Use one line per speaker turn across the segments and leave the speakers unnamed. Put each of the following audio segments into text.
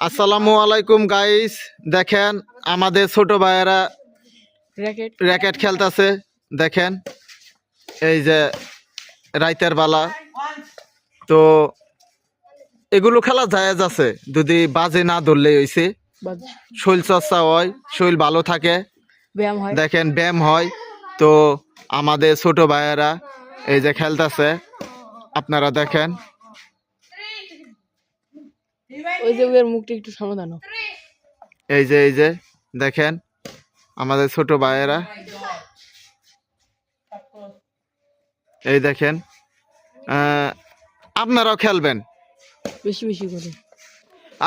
আসসালামু আলাইকুম গাইস, দেখেন আমাদের ছোট ভাইয়েরা র্যাকেট খেলতেছে। দেখেন এই যে রাইতের বেলা, তো এগুলো খেলা জায়েজ আছে যদি বাজে না ধরলেই হইছে। শরীর চর্চা হয়, শরীর ভালো থাকে, দেখেন ব্যায়াম হয়। তো আমাদের ছোট ভাইয়েরা এই যে খেলতেছে, আপনারা দেখেন। এই যে দেখেন আমাদের ছোট ভাইয়েরা, এই দেখেন আপনারাও খেলবেন,
বেশি বেশি করে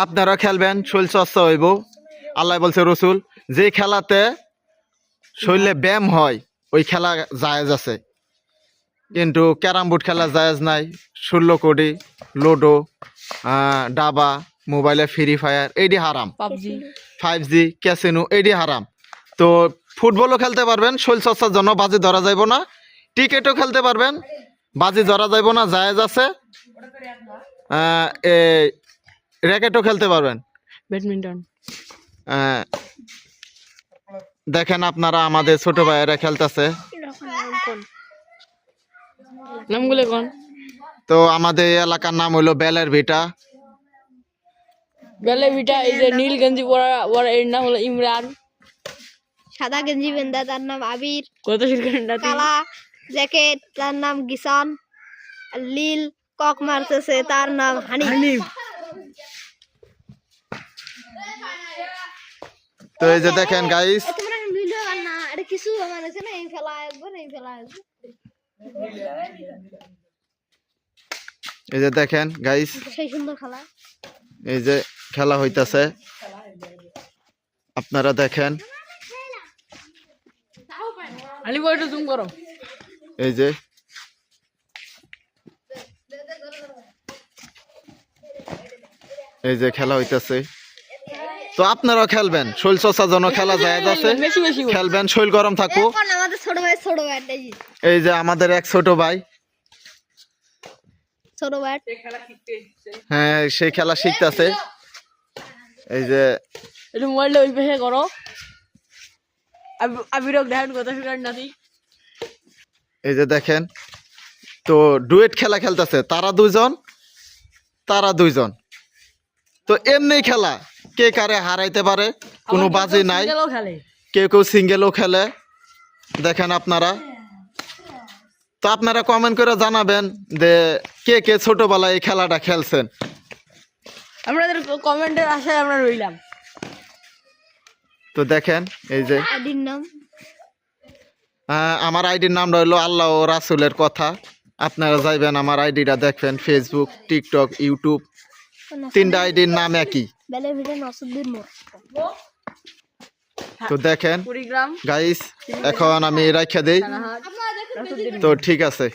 আপনারাও খেলবেন, শরীর চর্চা হইব। আল্লাহ বলছে, রসুল যে খেলাতে শরীরে ব্যায়াম হয় ওই খেলা জায়েজ আছে, কিন্তু ক্যারাম বোর্ড খেলা জায়েজ নাই। 16 কোটি লুডো, ডাবা, মোবাইলে ফ্রি ফায়ার এইটি হারাম।
পাবজি
5G ক্যাসিনো এইটি হারাম। তো ফুটবলও খেলতে পারবেন, শরীর চর্চার জন্য, বাজি ধরা যাইব না। ক্রিকেটও খেলতে পারবেন, বাজি ধরা যাইব না, জায়েজ আছে। র্যাকেটও খেলতে পারবেন,
ব্যাডমিন্টন।
দেখেন আপনারা আমাদের ছোট ভাইয়েরা খেলতেছে।
নামগুলো কোন?
তো আমাদের এই এলাকার নাম হলো বেলের ভিটা।
বেলে ভিটা। এই যে নীল গেঞ্জি পরা ওর এর নাম হলো ইমরান।
সাদা গেঞ্জি বেন্দা তার নাম আবির।
কত শিরকান্ডা
কালা জ্যাকেট তার নাম গিসান। আর লীল কক মারতেছে তার নাম হানিফ।
তো এই যে দেখেন গাইস,
তোমরা ভিডিও না এটা কিছু আমার আছে না, এই ফেলা একবার এই ফেলা একবার।
এই যে দেখেন গাইস,
সেই সুন্দর খেলা।
এই যে খেলা হইতাছে, আপনারা দেখেন।
আলি বয়টা জুম করো।
এই যে খেলা হইতাছে। তো আপনারাও খেলবেন, শরীর চর্চার জন্য খেলা জায়েজ আছে, খেলবেন, শরীর গরম থাকবো।
এখন আমাদের ছোট ভাই
এই যে আমাদের এক ছোট ভাই, হ্যাঁ সেই খেলা শিখতেছে। এই যে
এটা মোবাইলটা ওই পাশে করো। আবিরক দেখেন কত শিরকান্ডা দি।
এই যে দেখেন, তো ডুয়েট খেলা খেলতেছে, তারা দুইজন। তো এমনি খেলা, কে কারে হারাইতে পারে কোনো বাজি নাই। কেউ সিঙ্গেলও খেলে, দেখেন আপনারা। তো আপনারা কমেন্ট করে জানাবেন যে কে কে ছোটবেলায় এই খেলাটা খেলছেন।
আপনাদের কমেন্টের আশায় আমরা রইলাম।
তো দেখেন এই যে
আইডির নাম,
আমার আইডির নামটা হলো আল্লাহ ও রাসুলের কথা। আপনারা যাইবেন, আমার আইডিটা দেখবেন, ফেসবুক, টিকটক, ইউটিউব, 3টা আইডির নাম একই।
বেলে ভিডিও নসুদ্দিন মোর।
তো দেখেন গাইস, এখন আমি রাইখা দেই। তো ঠিক আছে।